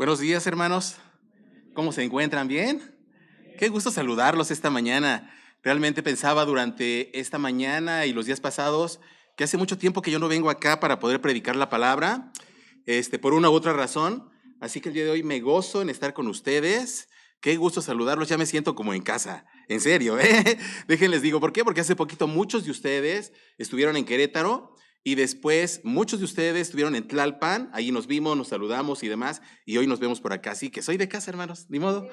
Buenos días, hermanos. ¿Cómo se encuentran? ¿Bien? Qué gusto saludarlos esta mañana. Realmente pensaba durante esta mañana y los días pasados que hace mucho tiempo que yo no vengo acá para poder predicar la palabra, por una u otra razón. Así que el día de hoy me gozo en estar con ustedes. Qué gusto saludarlos. Ya me siento como en casa. En serio, ¿eh? Déjenles digo, ¿por qué? Porque hace poquito muchos de ustedes estuvieron en Querétaro y después muchos de ustedes estuvieron en Tlalpan. Ahí nos vimos, nos saludamos y demás. Y hoy nos vemos por acá. Así que soy de casa, hermanos, ni modo.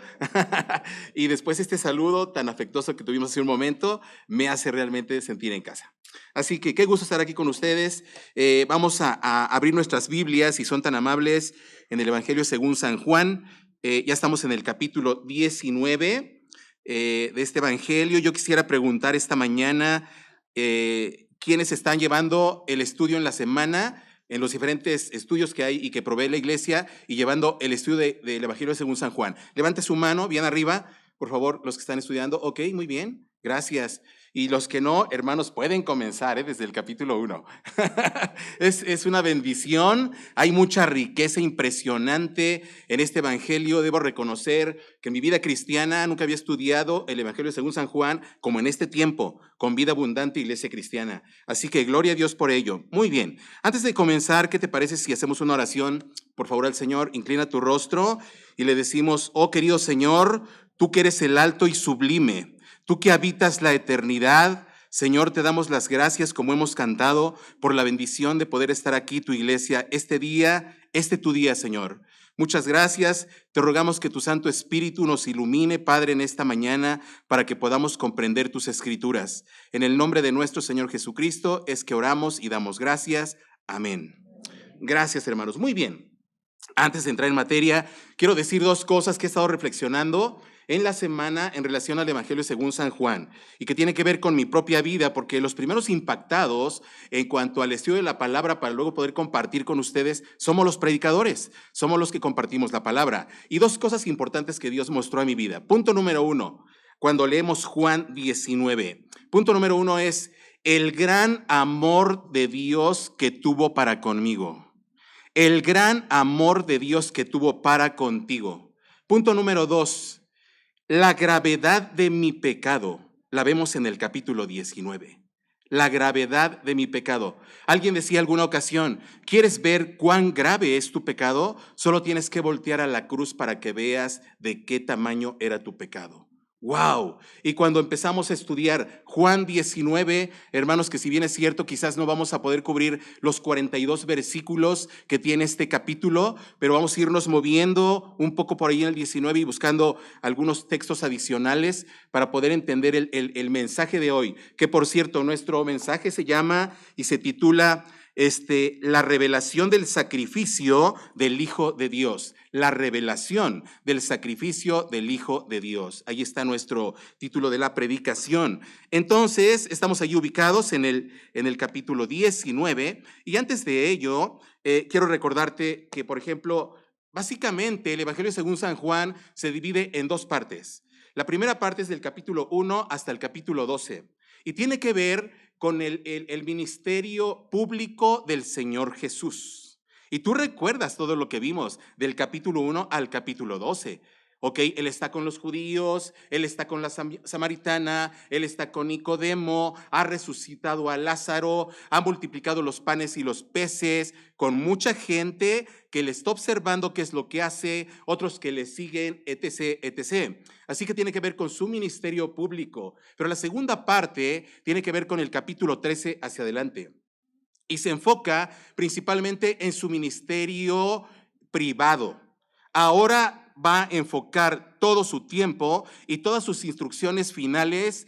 Y después este saludo tan afectuoso que tuvimos hace un momento me hace realmente sentir en casa. Así que qué gusto estar aquí con ustedes. Vamos a abrir nuestras Biblias, si son tan amables, en el Evangelio según San Juan. Ya estamos en el capítulo 19 de este Evangelio. Yo quisiera preguntar esta mañana, ¿quiénes están llevando el estudio en la semana, en los diferentes estudios que hay y que provee la iglesia, y llevando el estudio del Evangelio según San Juan? Levante su mano, bien arriba, por favor, los que están estudiando. Ok, muy bien, gracias. Y los que no, hermanos, pueden comenzar desde el capítulo 1. Es una bendición, hay mucha riqueza impresionante en este evangelio. Debo reconocer que en mi vida cristiana nunca había estudiado el Evangelio según San Juan como en este tiempo, con Vida Abundante Iglesia Cristiana. Así que gloria a Dios por ello. Muy bien, antes de comenzar, ¿qué te parece si hacemos una oración, por favor, al Señor? Inclina tu rostro y le decimos: oh querido Señor, tú que eres el alto y sublime, tú que habitas la eternidad, Señor, te damos las gracias, como hemos cantado, por la bendición de poder estar aquí, tu iglesia, este día, tu día, Señor. Muchas gracias. Te rogamos que tu Santo Espíritu nos ilumine, Padre, en esta mañana, para que podamos comprender tus escrituras. En el nombre de nuestro Señor Jesucristo es que oramos y damos gracias. Amén. Gracias, hermanos. Muy bien. Antes de entrar en materia, quiero decir dos cosas que he estado reflexionando en la semana en relación al Evangelio según San Juan, y que tiene que ver con mi propia vida, porque los primeros impactados en cuanto al estudio de la palabra para luego poder compartir con ustedes somos los predicadores, somos los que compartimos la palabra. Y dos cosas importantes que Dios mostró a mi vida. Punto número uno, cuando leemos Juan 19. Punto número uno es el gran amor de Dios que tuvo para conmigo. El gran amor de Dios que tuvo para contigo. Punto número 2, la gravedad de mi pecado. La vemos en el capítulo 19. La gravedad de mi pecado. Alguien decía alguna ocasión: ¿quieres ver cuán grave es tu pecado? Solo tienes que voltear a la cruz para que veas de qué tamaño era tu pecado. ¡Wow! Y cuando empezamos a estudiar Juan 19, hermanos, que si bien es cierto, quizás no vamos a poder cubrir los 42 versículos que tiene este capítulo, pero vamos a irnos moviendo un poco por ahí en el 19 y buscando algunos textos adicionales para poder entender el mensaje de hoy, que por cierto, nuestro mensaje se llama y se titula la revelación del sacrificio del Hijo de Dios. La revelación del sacrificio del Hijo de Dios. Ahí está nuestro título de la predicación. Entonces, estamos ahí ubicados en el capítulo 19. Y antes de ello, quiero recordarte que, por ejemplo, básicamente el Evangelio según San Juan se divide en dos partes. La primera parte es del capítulo 1 hasta el capítulo 12. Y tiene que ver con el ministerio público del Señor Jesús. Y tú recuerdas todo lo que vimos del capítulo 1 al capítulo 12. Ok, él está con los judíos, él está con la samaritana, él está con Nicodemo, ha resucitado a Lázaro, ha multiplicado los panes y los peces, con mucha gente que le está observando qué es lo que hace, otros que le siguen, etc., etc. Así que tiene que ver con su ministerio público. Pero la segunda parte tiene que ver con el capítulo 13 hacia adelante. Y se enfoca principalmente en su ministerio privado. Ahora va a enfocar todo su tiempo y todas sus instrucciones finales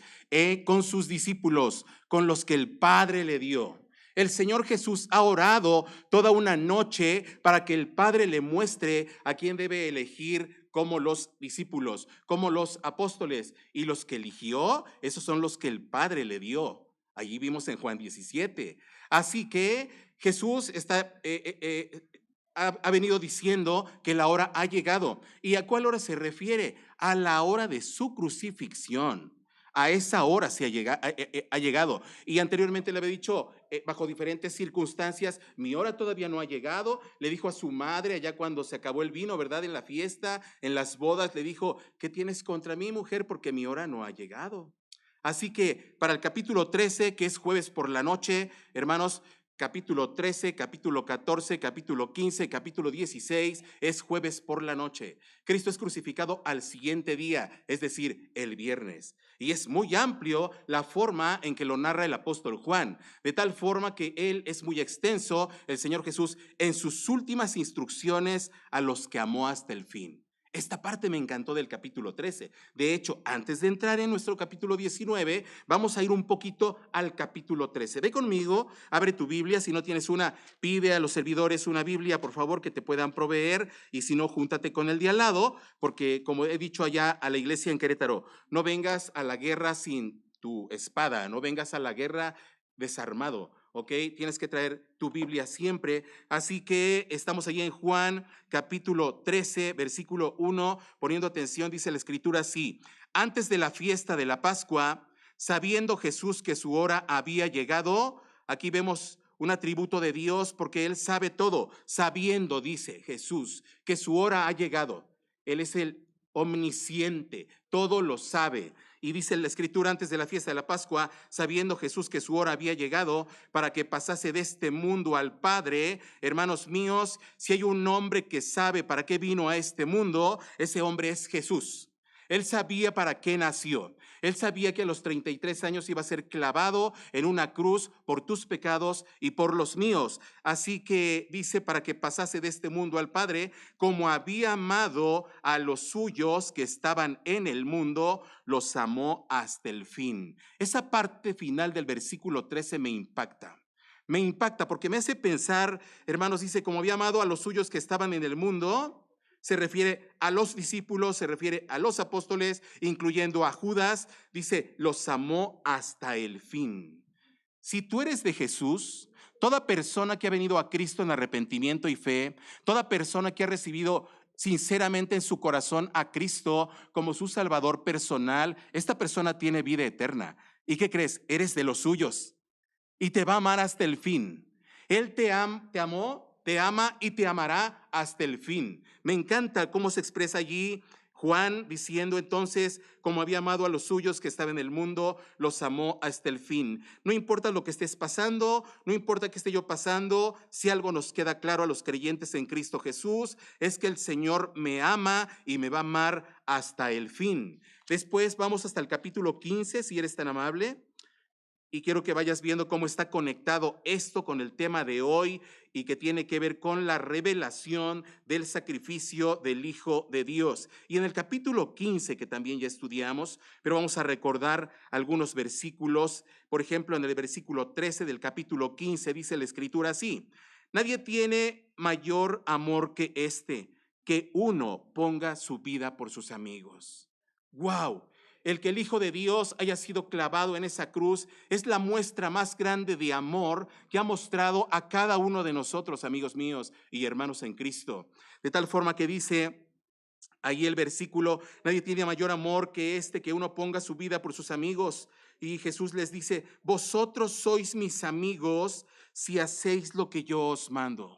con sus discípulos, con los que el Padre le dio. El Señor Jesús ha orado toda una noche para que el Padre le muestre a quién debe elegir como los discípulos, como los apóstoles. Y los que eligió, esos son los que el Padre le dio. Allí vimos en Juan 17. Así que Jesús ha venido diciendo que la hora ha llegado. ¿Y a cuál hora se refiere? A la hora de su crucifixión, A esa hora ha llegado. Y anteriormente le había dicho, bajo diferentes circunstancias, mi hora todavía no ha llegado. Le dijo a su madre allá cuando se acabó el vino, ¿verdad? En la fiesta, en las bodas, le dijo, ¿qué tienes contra mí, mujer? Porque mi hora no ha llegado. Así que para el capítulo 13, que es jueves por la noche, hermanos, capítulo 13, capítulo 14, capítulo 15, capítulo 16, es jueves por la noche. Cristo es crucificado al siguiente día, es decir, el viernes. Y es muy amplio la forma en que lo narra el apóstol Juan, de tal forma que él es muy extenso, el Señor Jesús, en sus últimas instrucciones a los que amó hasta el fin. Esta parte me encantó del capítulo 13. De hecho, antes de entrar en nuestro capítulo 19, vamos a ir un poquito al capítulo 13. Ve conmigo, abre tu Biblia. Si no tienes una, pide a los servidores una Biblia, por favor, que te puedan proveer. Y si no, júntate con el de al lado, porque como he dicho allá a la iglesia en Querétaro, no vengas a la guerra sin tu espada, no vengas a la guerra desarmado. ¿Ok? Tienes que traer tu Biblia siempre. Así que estamos allí en Juan capítulo 13, versículo 1, poniendo atención, dice la escritura así: antes de la fiesta de la Pascua, sabiendo Jesús que su hora había llegado, aquí vemos un atributo de Dios porque Él sabe todo, sabiendo, dice Jesús, que su hora ha llegado. Él es el omnisciente, todo lo sabe. Y dice la escritura, antes de la fiesta de la Pascua, sabiendo Jesús que su hora había llegado para que pasase de este mundo al Padre. Hermanos míos, si hay un hombre que sabe para qué vino a este mundo, ese hombre es Jesús. Él sabía para qué nació. Él sabía que a los 33 años iba a ser clavado en una cruz por tus pecados y por los míos. Así que dice, para que pasase de este mundo al Padre, como había amado a los suyos que estaban en el mundo, los amó hasta el fin. Esa parte final del versículo 13 me impacta. Me impacta porque me hace pensar, hermanos, dice, como había amado a los suyos que estaban en el mundo, se refiere a los discípulos, se refiere a los apóstoles, incluyendo a Judas, dice, los amó hasta el fin. Si tú eres de Jesús, toda persona que ha venido a Cristo en arrepentimiento y fe, toda persona que ha recibido sinceramente en su corazón a Cristo como su Salvador personal, esta persona tiene vida eterna. ¿Y qué crees? Eres de los suyos y te va a amar hasta el fin. Él te amó, te ama y te amará hasta el fin. Me encanta cómo se expresa allí Juan diciendo entonces, como había amado a los suyos que estaban en el mundo, los amó hasta el fin. No importa lo que estés pasando, no importa que esté yo pasando, si algo nos queda claro a los creyentes en Cristo Jesús, es que el Señor me ama y me va a amar hasta el fin. Después vamos hasta el capítulo 15, si eres tan amable. Y quiero que vayas viendo cómo está conectado esto con el tema de hoy y que tiene que ver con la revelación del sacrificio del Hijo de Dios. Y en el capítulo 15, que también ya estudiamos, pero vamos a recordar algunos versículos. Por ejemplo, en el versículo 13 del capítulo 15 dice la escritura así: nadie tiene mayor amor que este, que uno ponga su vida por sus amigos. ¡Wow! El que el Hijo de Dios haya sido clavado en esa cruz es la muestra más grande de amor que ha mostrado a cada uno de nosotros, amigos míos y hermanos en Cristo. De tal forma que dice ahí el versículo, nadie tiene mayor amor que este, que uno ponga su vida por sus amigos. Y Jesús les dice, vosotros sois mis amigos si hacéis lo que yo os mando.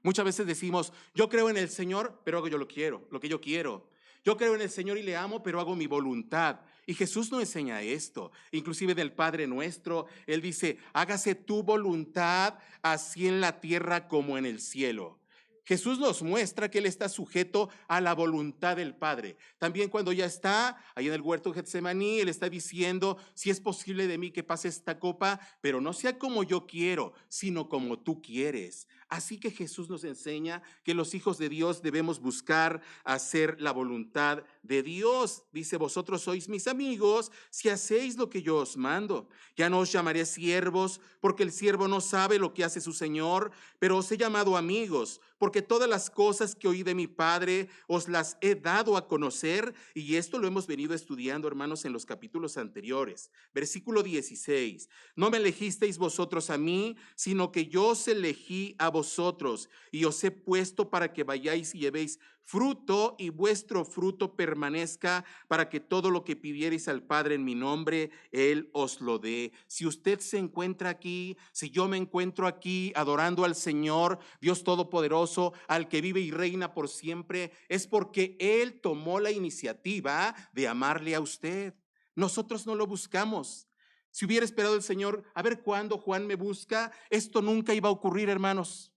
Muchas veces decimos, yo creo en el Señor, pero hago yo lo que yo quiero. Yo creo en el Señor y le amo, pero hago mi voluntad. Y Jesús no enseña esto. Inclusive del Padre Nuestro, Él dice, hágase tu voluntad así en la tierra como en el cielo. Jesús nos muestra que Él está sujeto a la voluntad del Padre. También cuando ya está ahí en el huerto de Getsemaní, Él está diciendo, si es posible de mí que pase esta copa, pero no sea como yo quiero, sino como tú quieres. Así que Jesús nos enseña que los hijos de Dios debemos buscar hacer la voluntad de Dios. Dice, vosotros sois mis amigos si hacéis lo que yo os mando. Ya no os llamaré siervos, porque el siervo no sabe lo que hace su Señor, pero os he llamado amigos, porque todas las cosas que oí de mi Padre os las he dado a conocer, y esto lo hemos venido estudiando, hermanos, en los capítulos anteriores. Versículo 16, no me elegisteis vosotros a mí, sino que yo os elegí a vosotros, y os he puesto para que vayáis y llevéis fruto y vuestro fruto permanezca, para que todo lo que pidiereis al Padre en mi nombre, Él os lo dé. Si usted se encuentra aquí, si yo me encuentro aquí adorando al Señor, Dios Todopoderoso, al que vive y reina por siempre, es porque Él tomó la iniciativa de amarle a usted. Nosotros no lo buscamos. Si hubiera esperado el Señor a ver cuándo Juan me busca, esto nunca iba a ocurrir, hermanos,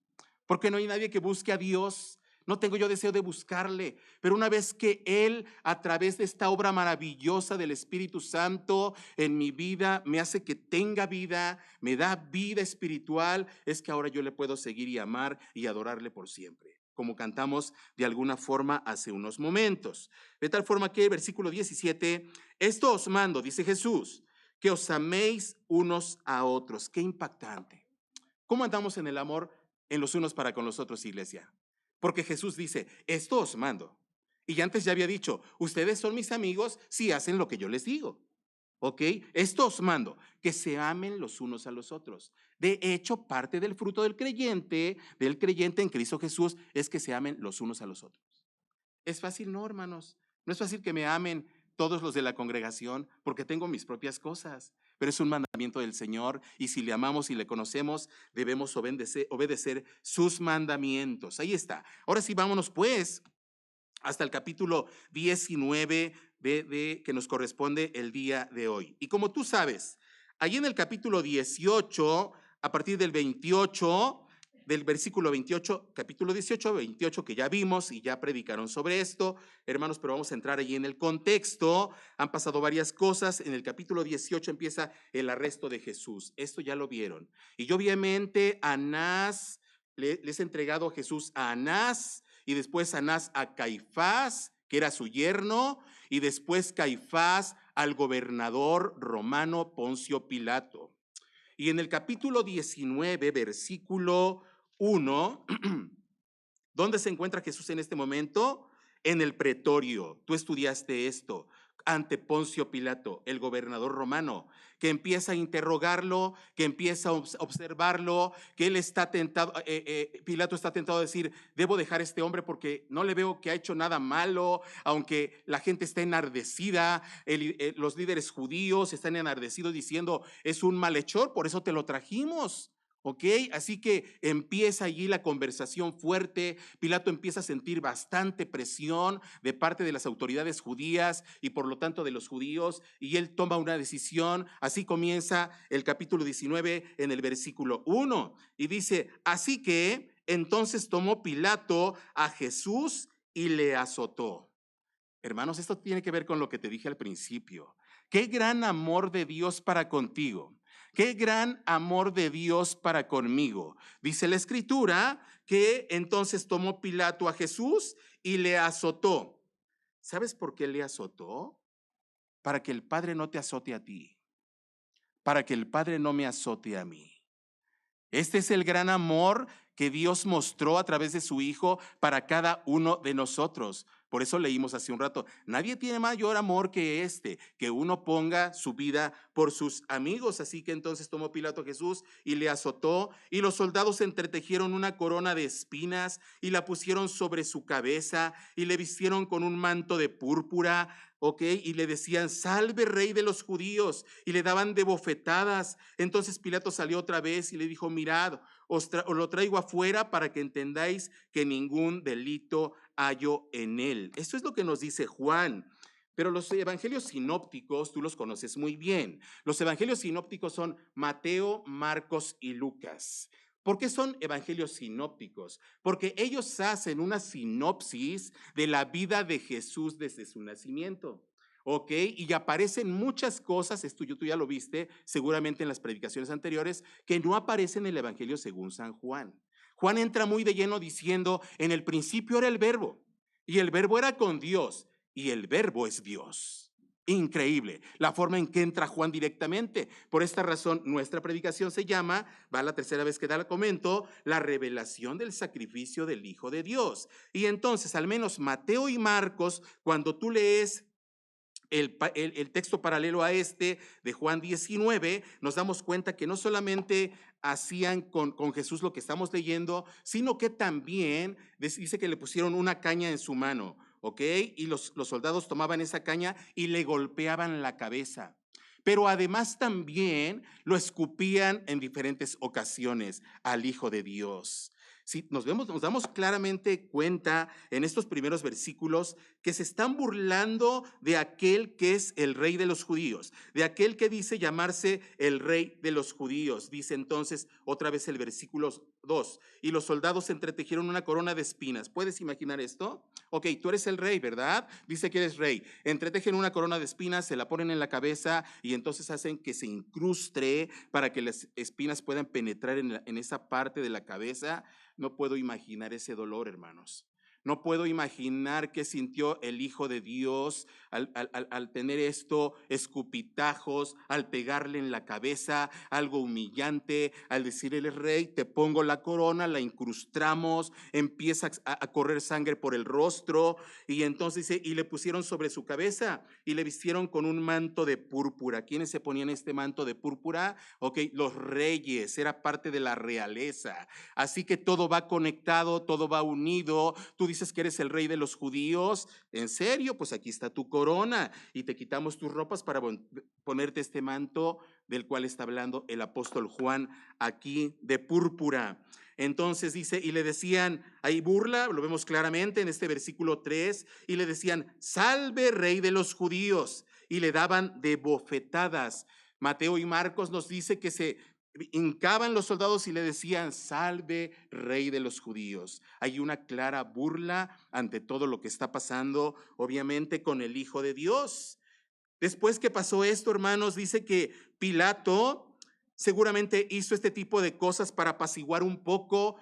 porque no hay nadie que busque a Dios. No tengo yo deseo de buscarle, pero una vez que Él, a través de esta obra maravillosa del Espíritu Santo en mi vida, me hace que tenga vida, me da vida espiritual, es que ahora yo le puedo seguir y amar y adorarle por siempre, como cantamos de alguna forma hace unos momentos. De tal forma que, versículo 17, esto os mando, dice Jesús, que os améis unos a otros. Qué impactante. ¿Cómo andamos en el amor en los unos para con los otros, iglesia? Porque Jesús dice, esto os mando. Y antes ya había dicho, ustedes son mis amigos si hacen lo que yo les digo. ¿Ok? Esto os mando, que se amen los unos a los otros. De hecho, parte del fruto del creyente en Cristo Jesús, es que se amen los unos a los otros. ¿Es fácil? No, hermanos. No es fácil que me amen todos los de la congregación, porque tengo mis propias cosas, pero es un mandamiento del Señor, y si le amamos y le conocemos, debemos obedecer sus mandamientos. Ahí está. Ahora sí, vámonos pues hasta el capítulo 19 que nos corresponde el día de hoy. Y como tú sabes, allí en el capítulo 18, a partir del 28, del versículo 28, capítulo 18, 28, que ya vimos y ya predicaron sobre esto, hermanos, pero vamos a entrar allí en el contexto. Han pasado varias cosas. En el capítulo 18 empieza el arresto de Jesús. Esto ya lo vieron. Y obviamente Anás, les he entregado a Jesús a Anás, y después Anás a Caifás, que era su yerno, y después Caifás al gobernador romano Poncio Pilato. Y en el capítulo 19, versículo 1, ¿dónde se encuentra Jesús en este momento? En el pretorio. Tú estudiaste esto, ante Poncio Pilato, el gobernador romano, que empieza a interrogarlo, que empieza a observarlo, que él está tentado, Pilato está tentado a decir, debo dejar a este hombre porque no le veo que ha hecho nada malo, aunque la gente está enardecida, los líderes judíos están enardecidos diciendo, es un malhechor, por eso te lo trajimos. ¿Ok? Así que empieza allí la conversación fuerte. Pilato empieza a sentir bastante presión de parte de las autoridades judías y por lo tanto de los judíos, y él toma una decisión. Así comienza el capítulo 19 en el versículo 1 y dice, así que entonces tomó Pilato a Jesús y le azotó. Hermanos, esto tiene que ver con lo que te dije al principio. Qué gran amor de Dios para contigo. Qué gran amor de Dios para conmigo. Dice la Escritura que entonces tomó Pilato a Jesús y le azotó. ¿Sabes por qué le azotó? Para que el Padre no te azote a ti. Para que el Padre no me azote a mí. Este es el gran amor que Dios mostró a través de su Hijo para cada uno de nosotros. Por eso leímos hace un rato, nadie tiene mayor amor que este, que uno ponga su vida por sus amigos. Así que entonces tomó Pilato a Jesús y le azotó, y los soldados entretejieron una corona de espinas y la pusieron sobre su cabeza y le vistieron con un manto de púrpura. ¿Ok? Y le decían, salve rey de los judíos, y le daban de bofetadas. Entonces Pilato salió otra vez y le dijo, mirad, os lo traigo afuera para que entendáis que ningún delito hallo en él. Esto es lo que nos dice Juan. Pero los evangelios sinópticos, tú los conoces muy bien. Los evangelios sinópticos son Mateo, Marcos y Lucas. ¿Por qué son evangelios sinópticos? Porque ellos hacen una sinopsis de la vida de Jesús desde su nacimiento. ¿Ok? Y aparecen muchas cosas, esto tú ya lo viste seguramente en las predicaciones anteriores, que no aparecen en el evangelio según San Juan. Juan entra muy de lleno diciendo, en el principio era el verbo, y el verbo era con Dios, y el verbo es Dios. Increíble la forma en que entra Juan directamente. Por esta razón, nuestra predicación se llama, va la tercera vez que la comento, la revelación del sacrificio del Hijo de Dios. Y entonces, al menos Mateo y Marcos, cuando tú lees el texto paralelo a este de Juan 19, nos damos cuenta que no solamente hacían con Jesús lo que estamos leyendo, sino que también dice que le pusieron una caña en su mano, ¿ok? Y los soldados tomaban esa caña y le golpeaban la cabeza. Pero además también lo escupían en diferentes ocasiones al Hijo de Dios. Sí, nos damos claramente cuenta en estos primeros versículos que se están burlando de aquel que es el rey de los judíos, de aquel que dice llamarse el rey de los judíos. Dice entonces otra vez el versículo 2, y los soldados entretejieron una corona de espinas. ¿Puedes imaginar esto? Ok, tú eres el rey, ¿verdad? Dice que eres rey. Entretejen una corona de espinas, se la ponen en la cabeza y entonces hacen que se incruste para que las espinas puedan penetrar en esa parte de la cabeza. No puedo imaginar ese dolor, hermanos. No puedo imaginar qué sintió el Hijo de Dios al tener esto, escupitajos, al pegarle en la cabeza, algo humillante, al decir, él es rey, te pongo la corona, la incrustamos, empieza a correr sangre por el rostro, y entonces dice, y le pusieron sobre su cabeza y le vistieron con un manto de púrpura. ¿Quiénes se ponían este manto de púrpura? Ok, los reyes, era parte de la realeza. Así que todo va conectado, todo va unido. Tú dices que eres el rey de los judíos. ¿En serio? Pues aquí está tu corona y te quitamos tus ropas para ponerte este manto del cual está hablando el apóstol Juan aquí de púrpura. Entonces dice, y le decían, hay burla, lo vemos claramente en este versículo 3, y le decían, salve rey de los judíos, y le daban de bofetadas. Mateo y Marcos nos dice que se hincaban los soldados y le decían, salve rey de los judíos. Hay una clara burla ante todo lo que está pasando, obviamente con el Hijo de Dios. Después que pasó esto, hermanos, dice que Pilato seguramente hizo este tipo de cosas para apaciguar un poco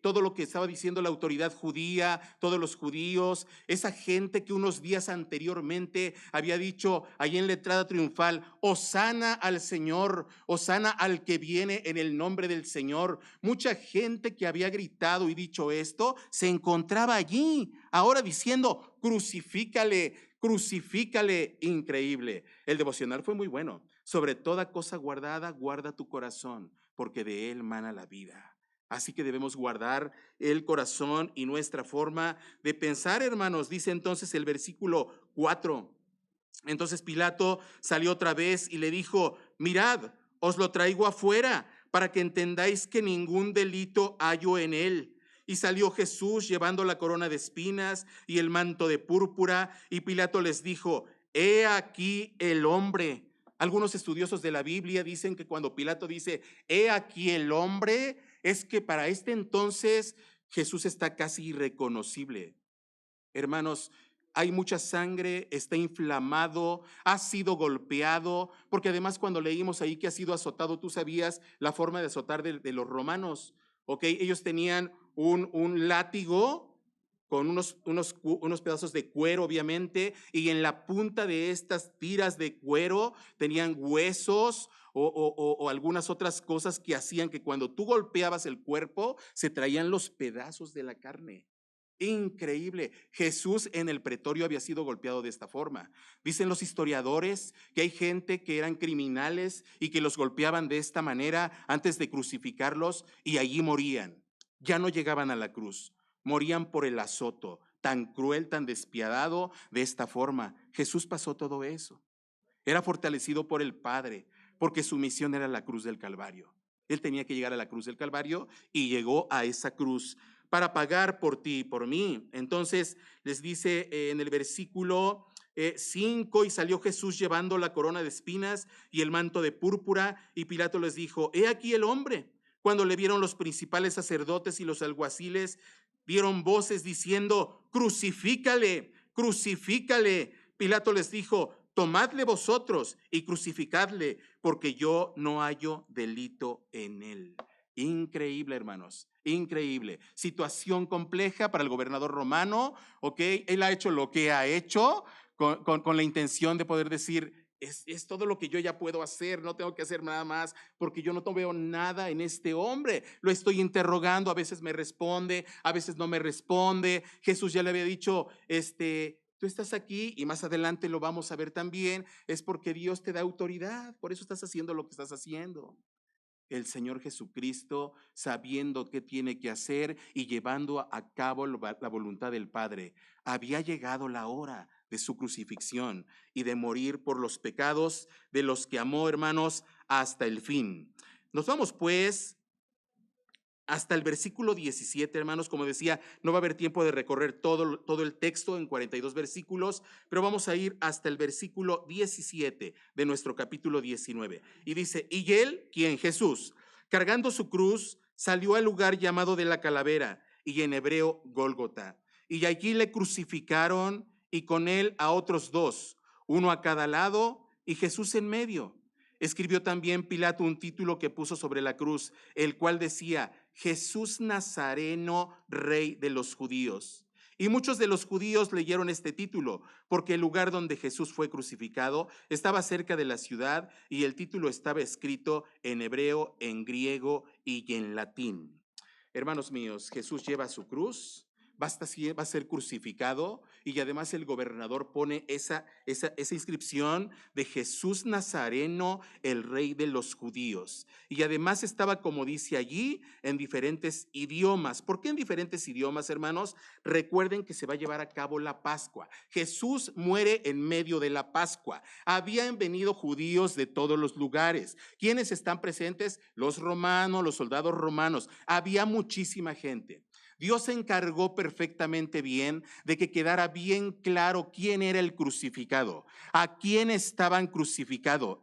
todo lo que estaba diciendo la autoridad judía, todos los judíos, esa gente que unos días anteriormente había dicho ahí en la entrada triunfal, hosana al Señor, hosana al que viene en el nombre del Señor. Mucha gente que había gritado y dicho esto se encontraba allí, ahora diciendo, crucifícale, crucifícale. Increíble. El devocional fue muy bueno. Sobre toda cosa guardada, guarda tu corazón, porque de él mana la vida. Así que debemos guardar el corazón y nuestra forma de pensar, hermanos. Dice entonces el versículo 4. Entonces Pilato salió otra vez y le dijo, mirad, os lo traigo afuera para que entendáis que ningún delito hallo en él. Y salió Jesús llevando la corona de espinas y el manto de púrpura, y Pilato les dijo, he aquí el hombre. Algunos estudiosos de la Biblia dicen que cuando Pilato dice, he aquí el hombre, es que para este entonces Jesús está casi irreconocible. Hermanos, hay mucha sangre, está inflamado, ha sido golpeado, porque además cuando leímos ahí que ha sido azotado, tú sabías la forma de azotar de los romanos, ¿ok? Ellos tenían un látigo con unos pedazos de cuero, obviamente, y en la punta de estas tiras de cuero tenían huesos o algunas otras cosas que hacían que cuando tú golpeabas el cuerpo, se traían los pedazos de la carne. Increíble. Jesús en el pretorio había sido golpeado de esta forma. Dicen los historiadores que hay gente que eran criminales y que los golpeaban de esta manera antes de crucificarlos y allí morían. Ya no llegaban a la cruz, morían por el azoto, tan cruel, tan despiadado de esta forma. Jesús pasó todo eso. Era fortalecido por el Padre porque su misión era la cruz del Calvario. Él tenía que llegar a la cruz del Calvario y llegó a esa cruz para pagar por ti y por mí. Entonces les dice en el versículo 5, y salió Jesús llevando la corona de espinas y el manto de púrpura, y Pilato les dijo, he aquí el hombre. Cuando le vieron los principales sacerdotes y los alguaciles, dieron voces diciendo, crucifícale, crucifícale. Pilato les dijo, tomadle vosotros y crucificadle, porque yo no hallo delito en él. Increíble, hermanos, increíble. Situación compleja para el gobernador romano, ¿ok? Él ha hecho lo que ha hecho con la intención de poder decir, es todo lo que yo ya puedo hacer, no tengo que hacer nada más, porque yo no veo nada en este hombre. Lo estoy interrogando, a veces me responde, a veces no me responde. Jesús ya le había dicho, Tú estás aquí y más adelante lo vamos a ver también, es porque Dios te da autoridad, por eso estás haciendo lo que estás haciendo. El Señor Jesucristo, sabiendo qué tiene que hacer y llevando a cabo la voluntad del Padre, había llegado la hora de su crucifixión y de morir por los pecados de los que amó, hermanos, hasta el fin. Nos vamos pues hasta el versículo 17, hermanos. Como decía, no va a haber tiempo de recorrer todo el texto en 42 versículos, pero vamos a ir hasta el versículo 17 de nuestro capítulo 19. Y dice, y él, quien Jesús, cargando su cruz, salió al lugar llamado de la calavera, y en hebreo Gólgota. Y allí le crucificaron, y con él a otros dos, uno a cada lado, y Jesús en medio. Escribió también Pilato un título que puso sobre la cruz, el cual decía, Jesús Nazareno, Rey de los Judíos. Y muchos de los judíos leyeron este título, porque el lugar donde Jesús fue crucificado estaba cerca de la ciudad y el título estaba escrito en hebreo, en griego y en latín. Hermanos míos, Jesús lleva su cruz, va a ser crucificado, y además el gobernador pone esa inscripción de Jesús Nazareno, el Rey de los Judíos. Y además estaba, como dice allí, en diferentes idiomas. ¿Por qué en diferentes idiomas, hermanos? Recuerden que se va a llevar a cabo la Pascua. Jesús muere en medio de la Pascua. Habían venido judíos de todos los lugares. ¿Quiénes están presentes? Los romanos, los soldados romanos. Había muchísima gente. Dios se encargó perfectamente bien de que quedara bien claro quién era el crucificado, a quién estaban crucificando.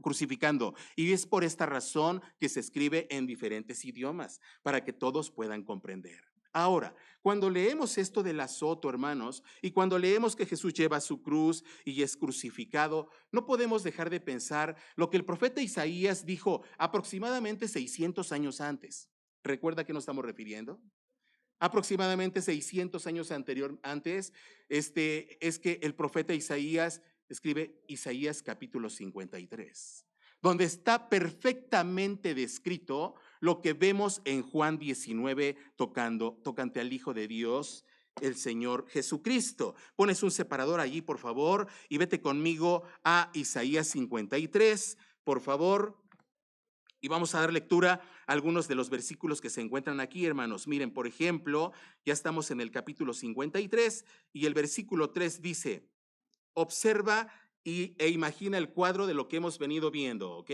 Y es por esta razón que se escribe en diferentes idiomas, para que todos puedan comprender. Ahora, cuando leemos esto del azoto, hermanos, y cuando leemos que Jesús lleva su cruz y es crucificado, no podemos dejar de pensar lo que el profeta Isaías dijo aproximadamente 600 años antes. ¿Recuerda a qué nos estamos refiriendo? Aproximadamente 600 años antes, es que el profeta Isaías escribe Isaías capítulo 53, donde está perfectamente descrito lo que vemos en Juan 19 tocante al Hijo de Dios, el Señor Jesucristo. Pones un separador allí, por favor, y vete conmigo a Isaías 53, por favor. Y vamos a dar lectura a algunos de los versículos que se encuentran aquí, hermanos. Miren, por ejemplo, ya estamos en el capítulo 53 y el versículo 3 dice, observa e imagina el cuadro de lo que hemos venido viendo, ¿ok?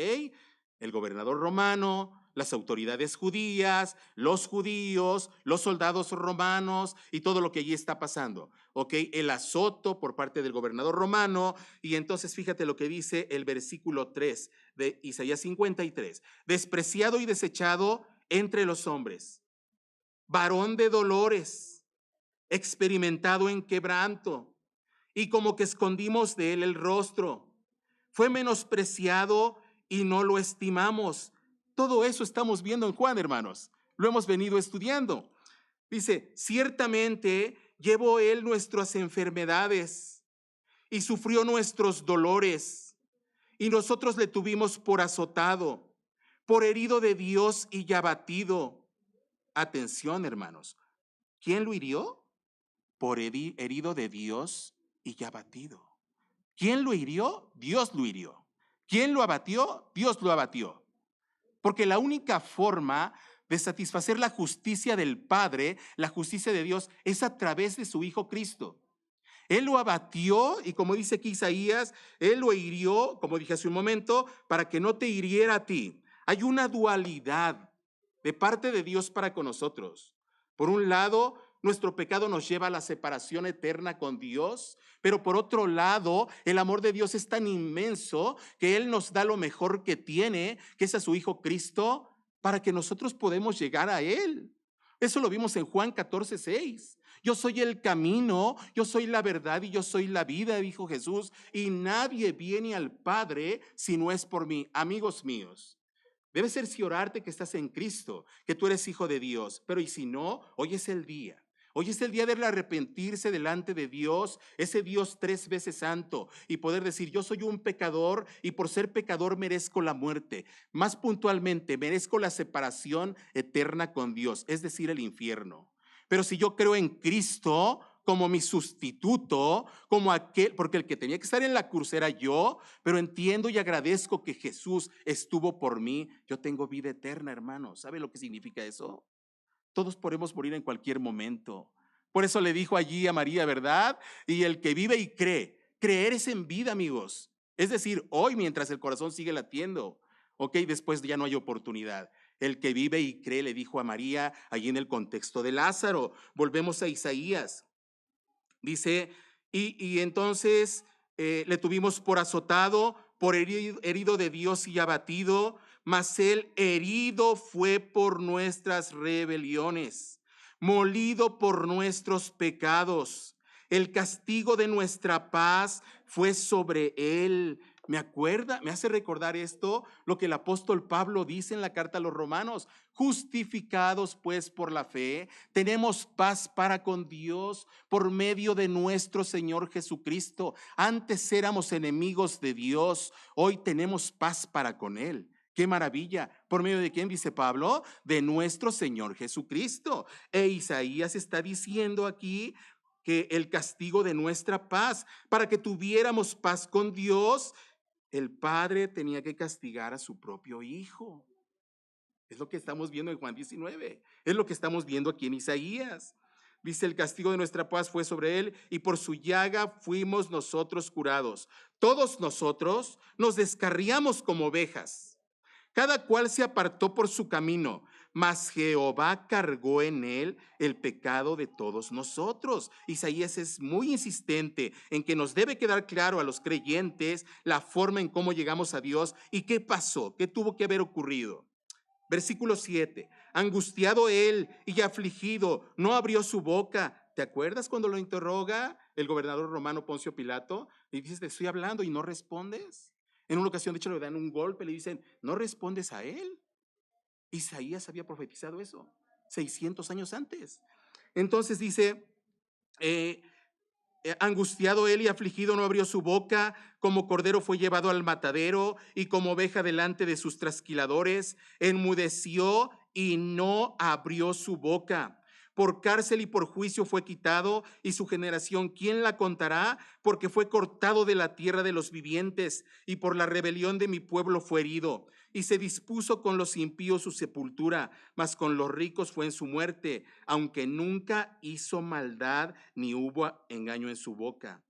El gobernador romano, las autoridades judías, los judíos, los soldados romanos y todo lo que allí está pasando, ¿ok? El azoto por parte del gobernador romano. Y entonces fíjate lo que dice el versículo 3 de Isaías 53. Despreciado y desechado entre los hombres, varón de dolores, experimentado en quebranto, y como que escondimos de él el rostro. Fue menospreciado y no lo estimamos. Todo eso estamos viendo en Juan, hermanos. Lo hemos venido estudiando. Dice, ciertamente llevó él nuestras enfermedades y sufrió nuestros dolores, y nosotros le tuvimos por azotado, por herido de Dios y abatido. Atención, hermanos. ¿Quién lo hirió? Por herido de Dios y abatido. ¿Quién lo hirió? Dios lo hirió. ¿Quién lo abatió? Dios lo abatió. Porque la única forma de satisfacer la justicia del Padre, la justicia de Dios, es a través de su Hijo Cristo. Él lo abatió y, como dice aquí Isaías, él lo hirió, como dije hace un momento, para que no te hiriera a ti. Hay una dualidad de parte de Dios para con nosotros. Por un lado, nuestro pecado nos lleva a la separación eterna con Dios, pero por otro lado, el amor de Dios es tan inmenso que Él nos da lo mejor que tiene, que es a su Hijo Cristo, para que nosotros podamos llegar a Él. Eso lo vimos en Juan 14:6. Yo soy el camino, yo soy la verdad y yo soy la vida, dijo Jesús, y nadie viene al Padre si no es por mí. Amigos míos, debe cerciorarte que estás en Cristo, que tú eres hijo de Dios, pero y si no, hoy es el día. Hoy es el día de arrepentirse delante de Dios, ese Dios 3 veces santo, y poder decir, yo soy un pecador y por ser pecador merezco la muerte. Más puntualmente, merezco la separación eterna con Dios, es decir, el infierno. Pero si yo creo en Cristo, como mi sustituto, como aquel, porque el que tenía que estar en la cruz era yo, pero entiendo y agradezco que Jesús estuvo por mí. Yo tengo vida eterna, hermano. ¿Sabe lo que significa eso? Todos podemos morir en cualquier momento. Por eso le dijo allí a María, ¿verdad? Y el que vive y cree, creer es en vida, amigos. Es decir, hoy mientras el corazón sigue latiendo, ok, después ya no hay oportunidad. El que vive y cree, le dijo a María, allí en el contexto de Lázaro. Volvemos a Isaías. Dice, y entonces le tuvimos por azotado, por herido de Dios y abatido, mas él herido fue por nuestras rebeliones, molido por nuestros pecados. El castigo de nuestra paz fue sobre él. Me hace recordar esto, lo que el apóstol Pablo dice en la carta a los Romanos. Justificados pues por la fe, tenemos paz para con Dios por medio de nuestro Señor Jesucristo. Antes éramos enemigos de Dios, hoy tenemos paz para con Él. ¡Qué maravilla! ¿Por medio de quién, dice Pablo? De nuestro Señor Jesucristo. E Isaías está diciendo aquí que el castigo de nuestra paz, para que tuviéramos paz con Dios, el Padre tenía que castigar a su propio Hijo. Es lo que estamos viendo en Juan 19. Es lo que estamos viendo aquí en Isaías. Dice, el castigo de nuestra paz fue sobre él y por su llaga fuimos nosotros curados. Todos nosotros nos descarriamos como ovejas. Cada cual se apartó por su camino, mas Jehová cargó en él el pecado de todos nosotros. Isaías es muy insistente en que nos debe quedar claro a los creyentes la forma en cómo llegamos a Dios y qué pasó, qué tuvo que haber ocurrido. Versículo 7, angustiado él y afligido, no abrió su boca. ¿Te acuerdas cuando lo interroga el gobernador romano Poncio Pilato? Y dices, te estoy hablando y no respondes. En una ocasión, de hecho, le dan un golpe, le dicen, ¿no respondes a él? Isaías había profetizado eso 600 años antes. Entonces dice, angustiado él y afligido no abrió su boca, como cordero fue llevado al matadero y como oveja delante de sus trasquiladores, enmudeció y no abrió su boca. Por cárcel y por juicio fue quitado, y su generación, ¿quién la contará? Porque fue cortado de la tierra de los vivientes, y por la rebelión de mi pueblo fue herido. Y se dispuso con los impíos su sepultura, mas con los ricos fue en su muerte, aunque nunca hizo maldad ni hubo engaño en su boca.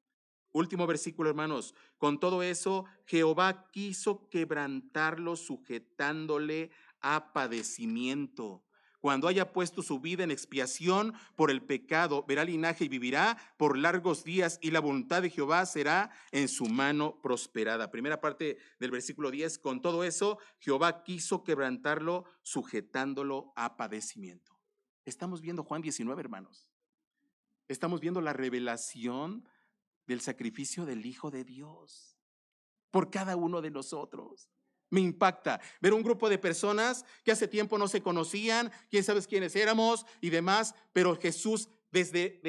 Último versículo, hermanos. Con todo eso, Jehová quiso quebrantarlo, sujetándole a padecimiento. Cuando haya puesto su vida en expiación por el pecado, verá linaje y vivirá por largos días, y la voluntad de Jehová será en su mano prosperada. Primera parte del versículo 10. Con todo eso, Jehová quiso quebrantarlo, sujetándolo a padecimiento. Estamos viendo Juan 19, hermanos. Estamos viendo la revelación del sacrificio del Hijo de Dios por cada uno de nosotros. Me impacta ver un grupo de personas que hace tiempo no se conocían, quién sabe quiénes éramos y demás, pero Jesús desde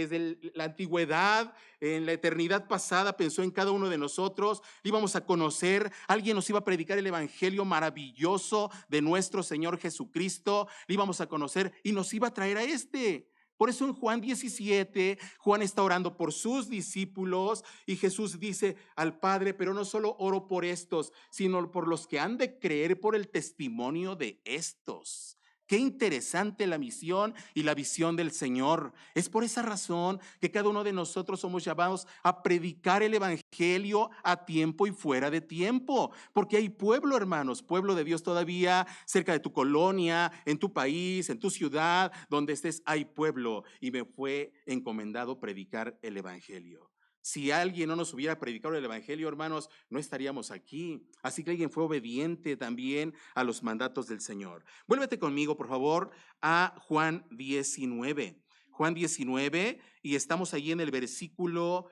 la antigüedad, en la eternidad pasada, pensó en cada uno de nosotros. Le íbamos a conocer, alguien nos iba a predicar el evangelio maravilloso de nuestro Señor Jesucristo, le íbamos a conocer y nos iba a traer a este. Por eso en Juan 17, Juan está orando por sus discípulos y Jesús dice al Padre, pero no solo oro por estos, sino por los que han de creer por el testimonio de estos. Qué interesante la misión y la visión del Señor. Es por esa razón que cada uno de nosotros somos llamados a predicar el evangelio a tiempo y fuera de tiempo. Porque hay pueblo, hermanos, pueblo de Dios todavía cerca de tu colonia, en tu país, en tu ciudad, donde estés, hay pueblo. Y me fue encomendado predicar el evangelio. Si alguien no nos hubiera predicado el evangelio, hermanos, no estaríamos aquí. Así que alguien fue obediente también a los mandatos del Señor. Vuélvete conmigo, por favor, a Juan 19. Juan 19, y estamos ahí en el versículo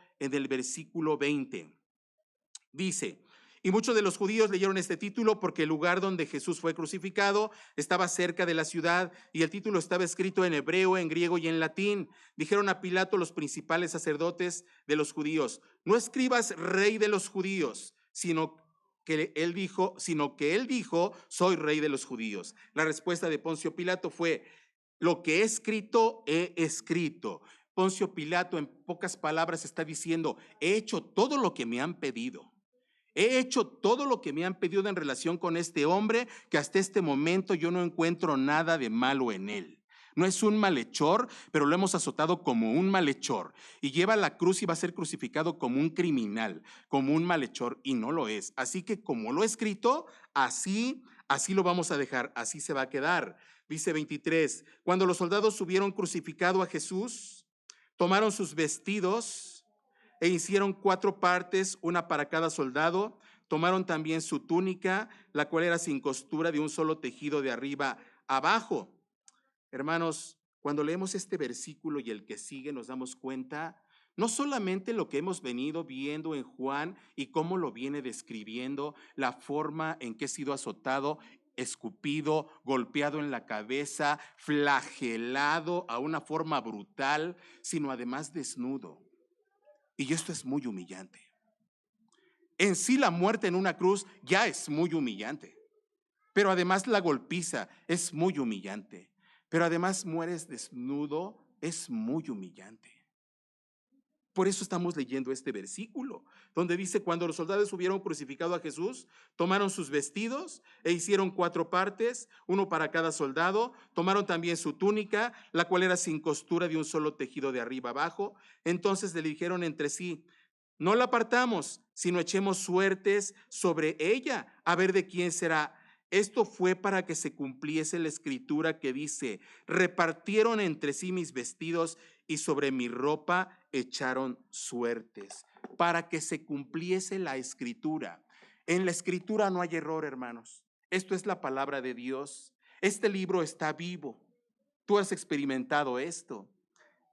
20. Dice, y muchos de los judíos leyeron este título porque el lugar donde Jesús fue crucificado estaba cerca de la ciudad y el título estaba escrito en hebreo, en griego y en latín. Dijeron a Pilato los principales sacerdotes de los judíos, no escribas rey de los judíos, sino que él dijo, soy rey de los judíos. La respuesta de Poncio Pilato fue, lo que he escrito, Poncio Pilato, en pocas palabras, está diciendo: he hecho todo lo que me han pedido. He hecho todo lo que me han pedido en relación con este hombre, que hasta este momento yo no encuentro nada de malo en él. No es un malhechor, pero lo hemos azotado como un malhechor. Y lleva la cruz y va a ser crucificado como un criminal, como un malhechor, y no lo es. Así que como lo he escrito, así lo vamos a dejar, así se va a quedar. Dice 23, cuando los soldados hubieron crucificado a Jesús, tomaron sus vestidos e hicieron 4 partes, una para cada soldado. Tomaron también su túnica, la cual era sin costura, de un solo tejido de arriba abajo. Hermanos, cuando leemos este versículo y el que sigue, nos damos cuenta no solamente lo que hemos venido viendo en Juan y cómo lo viene describiendo, la forma en que ha sido azotado, escupido, golpeado en la cabeza, flagelado a una forma brutal, sino además desnudo. Y esto es muy humillante. En sí, la muerte en una cruz ya es muy humillante, pero además la golpiza es muy humillante, pero además mueres desnudo, es muy humillante. Por eso estamos leyendo este versículo, donde dice: cuando los soldados hubieron crucificado a Jesús, tomaron sus vestidos e hicieron 4 partes, uno para cada soldado. Tomaron también su túnica, la cual era sin costura, de un solo tejido de arriba abajo. Entonces le dijeron entre sí: no la partamos, sino echemos suertes sobre ella, a ver de quién será. Esto fue para que se cumpliese la escritura que dice: repartieron entre sí mis vestidos y sobre mi ropa echaron suertes. Para que se cumpliese la escritura. En la escritura no hay error, hermanos. Esto es la palabra de Dios. Este libro está vivo. Tú has experimentado esto.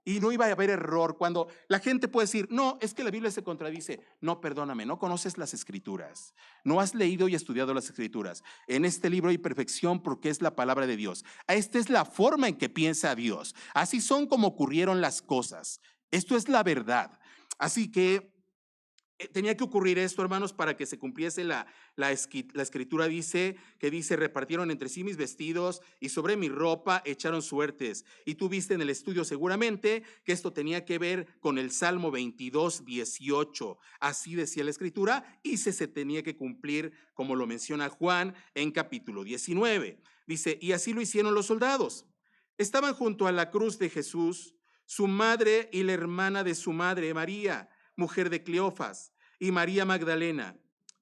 Y no iba a haber error. Cuando la gente puede decir: no, es que la Biblia se contradice. No, perdóname, no conoces las escrituras. No has leído y estudiado las escrituras. En este libro hay perfección porque es la palabra de Dios. Esta es la forma en que piensa Dios. Así son como ocurrieron las cosas. Esto es la verdad. Así que tenía que ocurrir esto, hermanos, para que se cumpliese la escritura. Dice repartieron entre sí mis vestidos y sobre mi ropa echaron suertes. Y tú viste en el estudio seguramente que esto tenía que ver con el Salmo 22:18. Así decía la escritura y se tenía que cumplir, como lo menciona Juan en capítulo 19. Dice: y así lo hicieron los soldados. Estaban junto a la cruz de Jesús su madre y la hermana de su madre, María, mujer de Cleofas, y María Magdalena.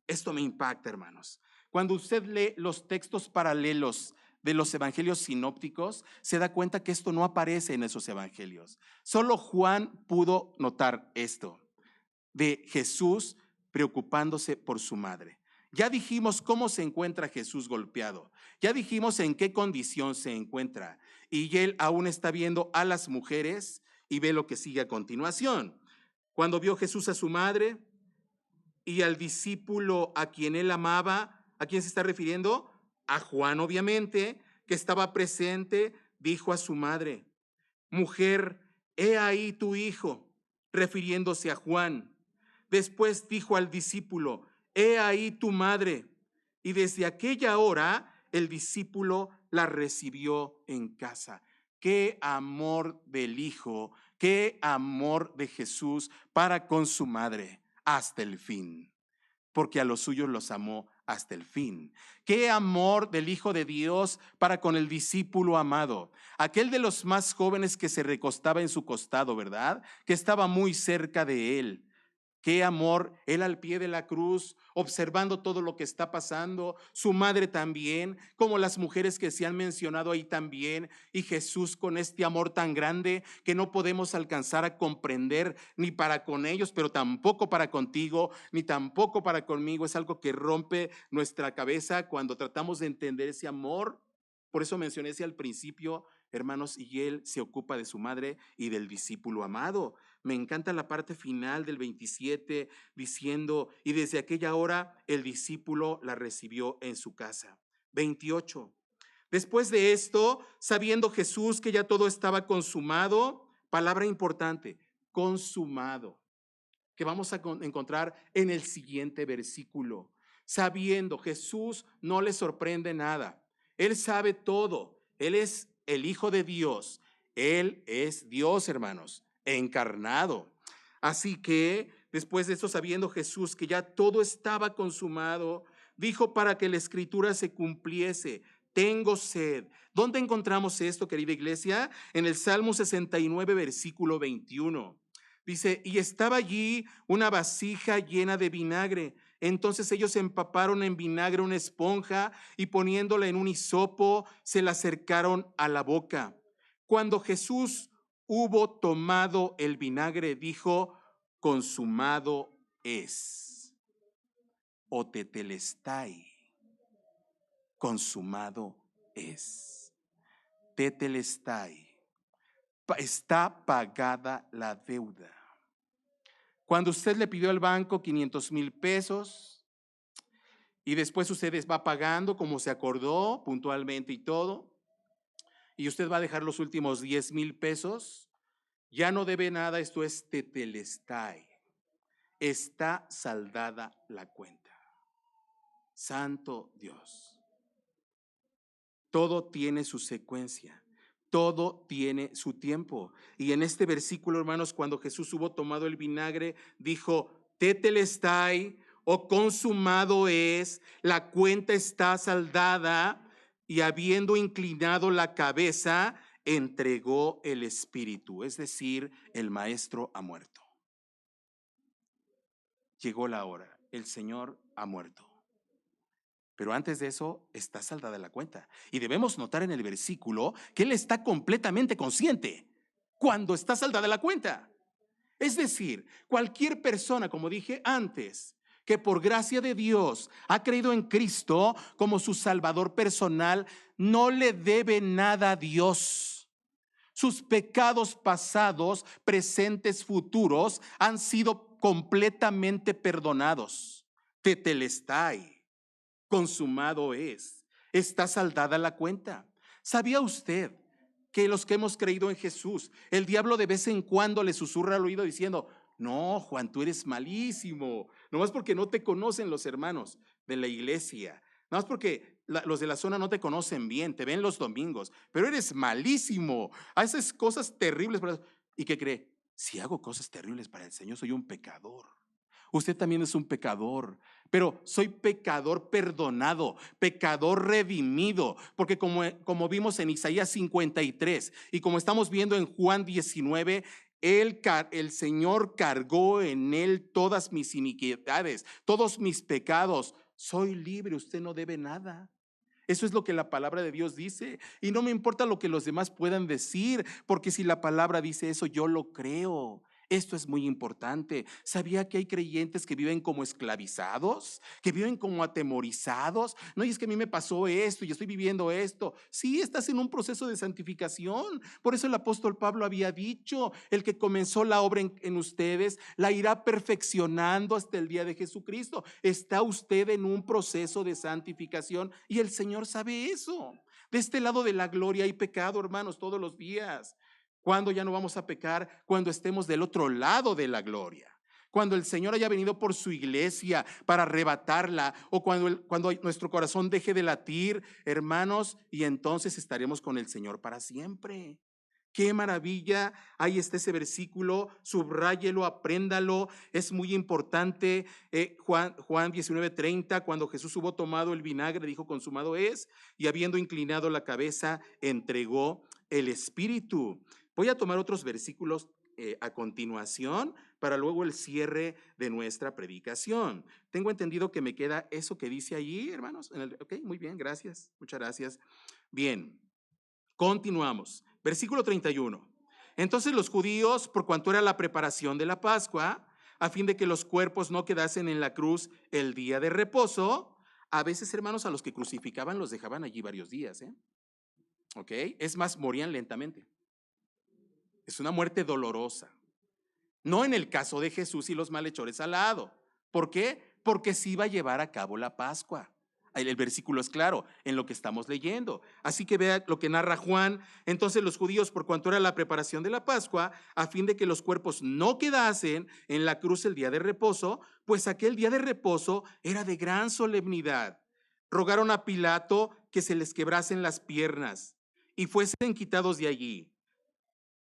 Esto me impacta, hermanos. Cuando usted lee los textos paralelos de los evangelios sinópticos, se da cuenta que esto no aparece en esos evangelios. Solo Juan pudo notar esto, de Jesús preocupándose por su madre. Ya dijimos cómo se encuentra Jesús golpeado. Ya dijimos en qué condición se encuentra. Y él aún está viendo a las mujeres y ve lo que sigue a continuación. Cuando vio Jesús a su madre y al discípulo a quien él amaba, ¿a quién se está refiriendo? A Juan, obviamente, que estaba presente, dijo a su madre: mujer, he ahí tu hijo, refiriéndose a Juan. Después dijo al discípulo: he ahí tu madre. Y desde aquella hora el discípulo la recibió en casa. Qué amor del Hijo, qué amor de Jesús para con su madre hasta el fin, porque a los suyos los amó hasta el fin. Qué amor del Hijo de Dios para con el discípulo amado, aquel de los más jóvenes que se recostaba en su costado, ¿verdad? Que estaba muy cerca de él. Qué amor, él al pie de la cruz, observando todo lo que está pasando, su madre también, como las mujeres que se han mencionado ahí también, y Jesús con este amor tan grande que no podemos alcanzar a comprender ni para con ellos, pero tampoco para contigo, ni tampoco para conmigo. Es algo que rompe nuestra cabeza cuando tratamos de entender ese amor. Por eso mencioné ese al principio, hermanos, y él se ocupa de su madre y del discípulo amado. Me encanta la parte final del 27 diciendo: y desde aquella hora el discípulo la recibió en su casa. 28. Después de esto, sabiendo Jesús que ya todo estaba consumado, palabra importante, consumado, que vamos a encontrar en el siguiente versículo. Sabiendo, Jesús no le sorprende nada. Él sabe todo. Él es el Hijo de Dios. Él es Dios, hermanos. encarnado. Así que después de esto, sabiendo Jesús que ya todo estaba consumado, dijo para que la escritura se cumpliese: tengo sed. ¿Dónde encontramos esto, querida iglesia? En el Salmo 69, versículo 21. Dice: y estaba allí una vasija llena de vinagre. Entonces ellos empaparon en vinagre una esponja y poniéndola en un hisopo, se la acercaron a la boca. Cuando Jesús hubo tomado el vinagre, dijo: consumado es. O tetelestai. Consumado es. Tetelestai. Está pagada la deuda. Cuando usted le pidió al banco 500,000 pesos y después usted va pagando como se acordó puntualmente y todo, y usted va a dejar los últimos 10,000 pesos, ya no debe nada. Esto es tetelestai. Está saldada la cuenta. Santo Dios. Todo tiene su secuencia. Todo tiene su tiempo. Y en este versículo, hermanos, cuando Jesús hubo tomado el vinagre, dijo: tetelestai, o consumado es, la cuenta está saldada, y habiendo inclinado la cabeza, entregó el espíritu. Es decir, el maestro ha muerto. Llegó la hora, el Señor ha muerto. Pero antes de eso está saldada la cuenta. Y debemos notar en el versículo que Él está completamente consciente cuando está saldada la cuenta. Es decir, cualquier persona, como dije antes, que por gracia de Dios ha creído en Cristo como su Salvador personal, no le debe nada a Dios. Sus pecados pasados, presentes, futuros han sido completamente perdonados. Tetelestai. Consumado es. Está saldada la cuenta. ¿Sabía usted que los que hemos creído en Jesús, el diablo de vez en cuando le susurra al oído diciendo: no, Juan, tú eres malísimo? Nomás porque no te conocen los hermanos de la iglesia. Nomás porque los de la zona no te conocen bien, te ven los domingos, pero eres malísimo. Haces cosas terribles. ¿Y qué cree? Si hago cosas terribles para el Señor, soy un pecador. Usted también es un pecador, pero soy pecador perdonado, pecador redimido, porque como vimos en Isaías 53 y como estamos viendo en Juan 19, el Señor cargó en Él todas mis iniquidades, todos mis pecados. Soy libre, usted no debe nada. Eso es lo que la palabra de Dios dice. Y no me importa lo que los demás puedan decir, porque si la palabra dice eso, yo lo creo. Esto es muy importante. ¿Sabía que hay creyentes que viven como esclavizados? Que viven como atemorizados. No, y es que a mí me pasó esto y estoy viviendo esto. Sí, estás en un proceso de santificación. Por eso el apóstol Pablo había dicho: el que comenzó la obra en ustedes la irá perfeccionando hasta el día de Jesucristo. Está usted en un proceso de santificación y el Señor sabe eso. De este lado de la gloria hay pecado, hermanos, todos los días. ¿Cuándo ya no vamos a pecar? Cuando estemos del otro lado de la gloria. Cuando el Señor haya venido por su iglesia para arrebatarla, o cuando nuestro corazón deje de latir, hermanos, y entonces estaremos con el Señor para siempre. Qué maravilla. Ahí está ese versículo, subráyelo, apréndalo, es muy importante. Juan 19:30, cuando Jesús hubo tomado el vinagre, dijo: consumado es, y habiendo inclinado la cabeza, entregó el espíritu. Voy a tomar otros versículos a continuación para luego el cierre de nuestra predicación. Tengo entendido que me queda eso que dice allí, hermanos. Ok, muy bien, gracias, muchas gracias. Bien, continuamos. Versículo 31. Entonces los judíos, por cuanto era la preparación de la Pascua, a fin de que los cuerpos no quedasen en la cruz el día de reposo, a veces, hermanos, a los que crucificaban los dejaban allí varios días, ¿ok? Es más, morían lentamente. Es una muerte dolorosa. No en el caso de Jesús y los malhechores al lado. ¿Por qué? Porque se iba a llevar a cabo la Pascua. El versículo es claro en lo que estamos leyendo. Así que vea lo que narra Juan. Entonces los judíos, por cuanto era la preparación de la Pascua, a fin de que los cuerpos no quedasen en la cruz el día de reposo, pues aquel día de reposo era de gran solemnidad, rogaron a Pilato que se les quebrasen las piernas y fuesen quitados de allí.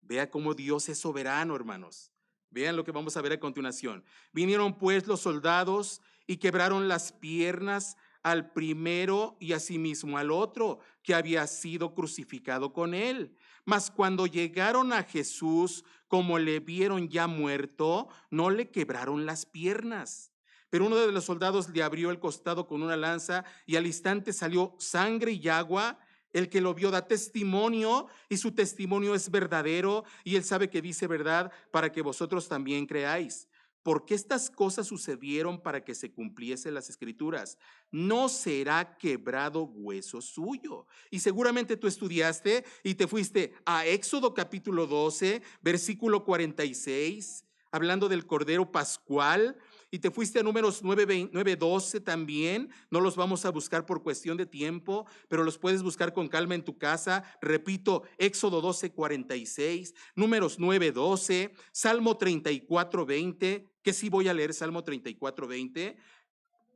Vea cómo Dios es soberano, hermanos. Vean lo que vamos a ver a continuación. Vinieron pues los soldados y quebraron las piernas al primero y asimismo al otro que había sido crucificado con él. Mas cuando llegaron a Jesús, como le vieron ya muerto, no le quebraron las piernas. Pero uno de los soldados le abrió el costado con una lanza y al instante salió sangre y agua. El que lo vio da testimonio y su testimonio es verdadero y él sabe que dice verdad para que vosotros también creáis. Porque estas cosas sucedieron para que se cumpliesen las escrituras. No será quebrado hueso suyo. Y seguramente tú estudiaste y te fuiste a Éxodo capítulo 12, versículo 46, hablando del Cordero Pascual. Y te fuiste a Números 9:12 también. No los vamos a buscar por cuestión de tiempo, pero los puedes buscar con calma en tu casa. Repito, Éxodo 12:46, Números 9:12, Salmo 34:20, que sí voy a leer Salmo 34:20.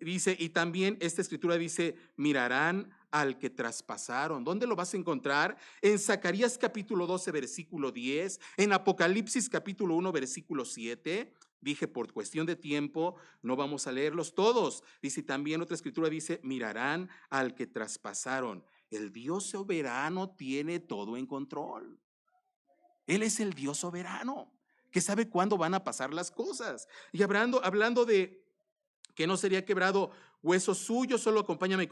Dice, y también esta escritura dice, mirarán al que traspasaron. ¿Dónde lo vas a encontrar? En Zacarías capítulo 12, versículo 10, en Apocalipsis capítulo 1, versículo 7. Dije, por cuestión de tiempo, no vamos a leerlos todos. Dice, también otra escritura dice, mirarán al que traspasaron. El Dios soberano tiene todo en control. Él es el Dios soberano, que sabe cuándo van a pasar las cosas. Y hablando de que no sería quebrado hueso suyo, solo acompáñame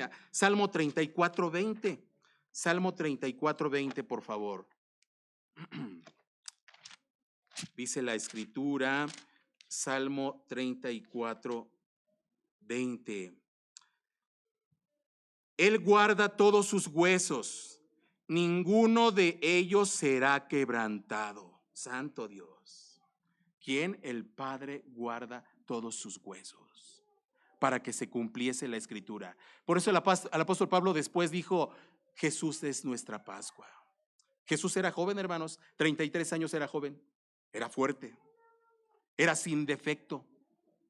a Salmo 34:20. Salmo 34:20, por favor. Dice la escritura, Salmo 34:20. Él guarda todos sus huesos, ninguno de ellos será quebrantado. Santo Dios. ¿Quién? El Padre guarda todos sus huesos para que se cumpliese la escritura. Por eso el apóstol Pablo después dijo, Jesús es nuestra Pascua. Jesús era joven, hermanos, 33 años era joven, era fuerte, era sin defecto,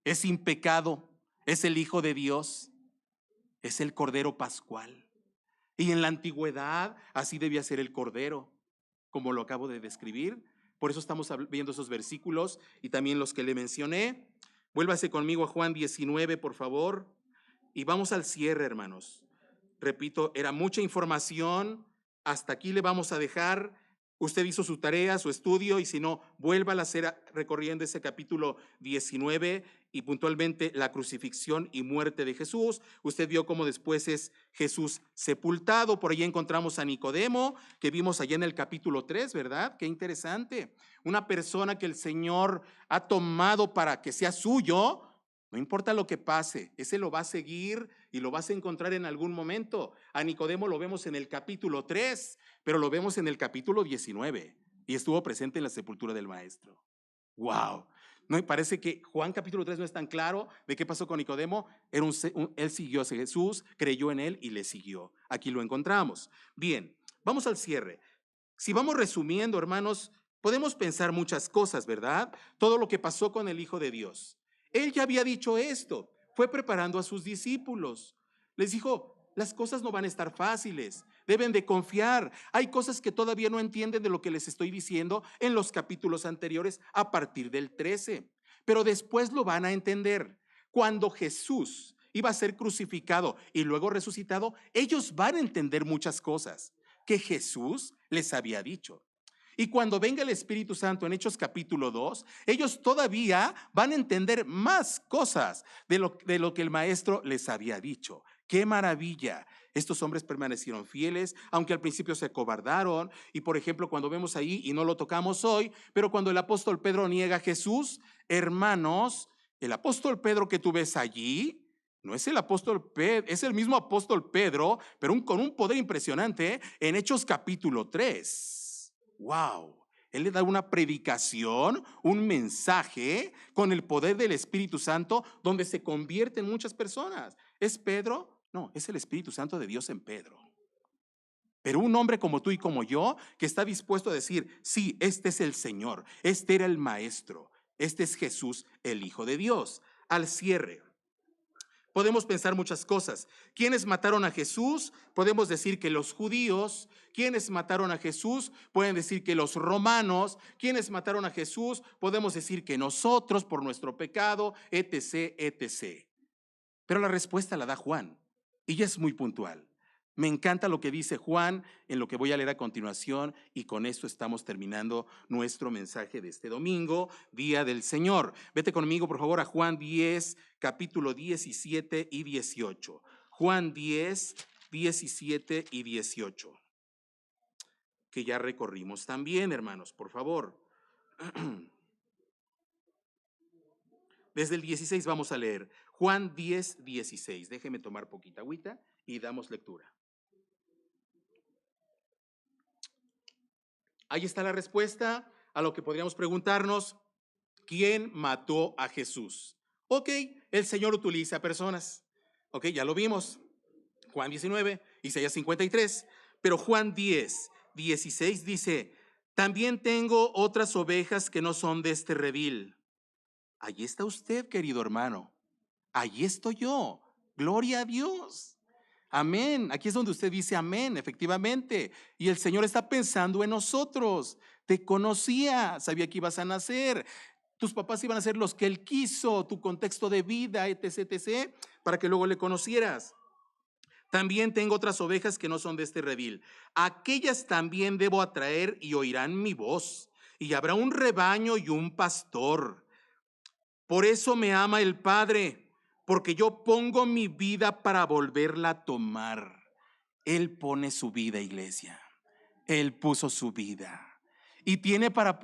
es sin pecado, es el Hijo de Dios, es el Cordero Pascual. Y en la antigüedad así debía ser el Cordero, como lo acabo de describir. Por eso estamos viendo esos versículos y también los que le mencioné. Vuélvase conmigo a Juan 19, por favor. Y vamos al cierre, hermanos. Repito, era mucha información. Hasta aquí le vamos a dejar. Usted hizo su tarea, su estudio, y si no, vuelva a hacer recorriendo ese capítulo 19 y puntualmente la crucifixión y muerte de Jesús. Usted vio cómo después es Jesús sepultado. Por ahí encontramos a Nicodemo, que vimos allá en el capítulo 3, ¿verdad? Qué interesante. Una persona que el Señor ha tomado para que sea suyo. No importa lo que pase, ese lo va a seguir y lo vas a encontrar en algún momento. A Nicodemo lo vemos en el capítulo 3, pero lo vemos en el capítulo 19 y estuvo presente en la sepultura del maestro. ¡Wow! No me parece que Juan capítulo 3 no es tan claro de qué pasó con Nicodemo. Él siguió a Jesús, creyó en él y le siguió. Aquí lo encontramos. Bien, vamos al cierre. Si vamos resumiendo, hermanos, podemos pensar muchas cosas, ¿verdad? Todo lo que pasó con el Hijo de Dios. Él ya había dicho esto, fue preparando a sus discípulos. Les dijo, las cosas no van a estar fáciles, deben de confiar. Hay cosas que todavía no entienden de lo que les estoy diciendo en los capítulos anteriores a partir del 13, pero después lo van a entender. Cuando Jesús iba a ser crucificado y luego resucitado, ellos van a entender muchas cosas que Jesús les había dicho. Y cuando venga el Espíritu Santo en Hechos capítulo 2, ellos todavía van a entender más cosas de lo que el maestro les había dicho. ¡Qué maravilla! Estos hombres permanecieron fieles, aunque al principio se acobardaron. Y por ejemplo, cuando vemos ahí, y no lo tocamos hoy, pero cuando el apóstol Pedro niega a Jesús, hermanos, el apóstol Pedro que tú ves allí, no es el apóstol Pedro, es el mismo apóstol Pedro, pero con un poder impresionante en Hechos capítulo 3. ¡Wow! Él le da una predicación, un mensaje con el poder del Espíritu Santo donde se convierten muchas personas. ¿Es Pedro? No, es el Espíritu Santo de Dios en Pedro. Pero un hombre como tú y como yo que está dispuesto a decir, sí, este es el Señor, este era el Maestro, este es Jesús, el Hijo de Dios. Al cierre, Podemos pensar muchas cosas. ¿Quiénes mataron a Jesús? Podemos decir que los judíos. ¿Quiénes mataron a Jesús? Pueden decir que los romanos. ¿Quiénes mataron a Jesús? Podemos decir que nosotros por nuestro pecado, etc., etc. Pero la respuesta la da Juan y ya es muy puntual. Me encanta lo que dice Juan en lo que voy a leer a continuación y con esto estamos terminando nuestro mensaje de este domingo, Día del Señor. Vete conmigo por favor a Juan 10, capítulo 17 y 18. Juan 10, 17 y 18. Que ya recorrimos también, hermanos, por favor. Desde el 16 vamos a leer. Juan 10, 16. Déjeme tomar poquita agüita y damos lectura. Ahí está la respuesta a lo que podríamos preguntarnos. ¿Quién mató a Jesús? Ok, el Señor utiliza personas. Ok, ya lo vimos. Juan 19, Isaías 53. Pero Juan 10, 16 dice, también tengo otras ovejas que no son de este redil. Allí está usted, querido hermano. Allí estoy yo. Gloria a Dios. Amén. Aquí es donde usted dice amén, efectivamente. Y el Señor está pensando en nosotros. Te conocía, sabía que ibas a nacer. Tus papás iban a ser los que Él quiso, tu contexto de vida, etc., etc., para que luego le conocieras. También tengo otras ovejas que no son de este redil. Aquellas también debo atraer y oirán mi voz. Y habrá un rebaño y un pastor. Por eso me ama el Padre, porque yo pongo mi vida para volverla a tomar. Él pone su vida, iglesia. Él puso su vida. Y tiene para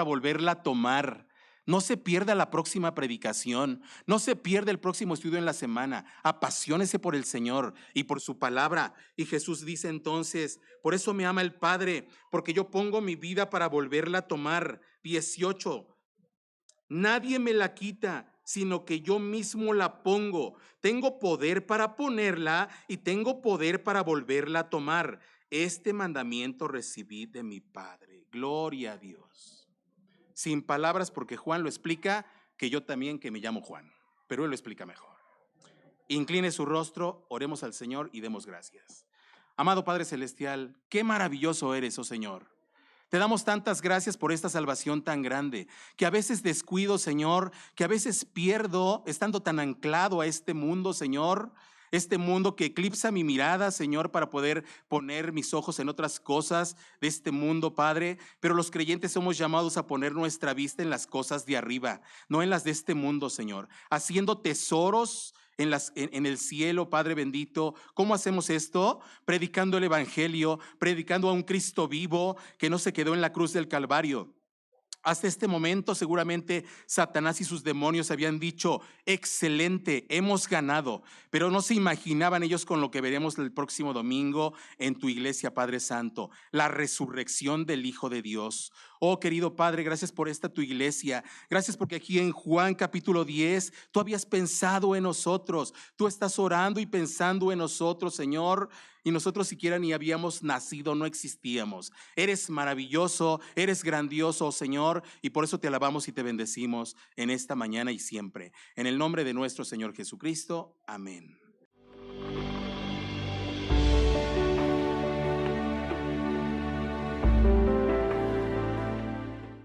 volverla a tomar. No se pierda la próxima predicación. No se pierda el próximo estudio en la semana. Apaciónese por el Señor y por su palabra. Y Jesús dice entonces, por eso me ama el Padre, porque yo pongo mi vida para volverla a tomar. 18. Nadie me la quita, sino que yo mismo la pongo. Tengo poder para ponerla y tengo poder para volverla a tomar. Este mandamiento recibí de mi Padre. Gloria a Dios. Sin palabras, porque Juan lo explica, que yo también que me llamo Juan, pero él lo explica mejor. Incline su rostro, oremos al Señor y demos gracias. Amado Padre Celestial, qué maravilloso eres, oh Señor. Te damos tantas gracias por esta salvación tan grande, que a veces descuido, Señor, que a veces pierdo estando tan anclado a este mundo, Señor, este mundo que eclipsa mi mirada, Señor, para poder poner mis ojos en otras cosas de este mundo, Padre. Pero los creyentes somos llamados a poner nuestra vista en las cosas de arriba, no en las de este mundo, Señor, haciendo tesoros en el cielo, Padre bendito. ¿Cómo hacemos esto? Predicando el evangelio, predicando a un Cristo vivo que no se quedó en la cruz del Calvario. Hasta este momento seguramente Satanás y sus demonios habían dicho, excelente, hemos ganado, pero no se imaginaban ellos con lo que veremos el próximo domingo en tu iglesia, Padre Santo, la resurrección del Hijo de Dios. Oh querido Padre, gracias por esta tu iglesia, gracias porque aquí en Juan capítulo 10 tú habías pensado en nosotros, tú estás orando y pensando en nosotros, Señor. Y nosotros siquiera ni habíamos nacido, no existíamos. Eres maravilloso, eres grandioso, Señor, y por eso te alabamos y te bendecimos en esta mañana y siempre. En el nombre de nuestro Señor Jesucristo, amén.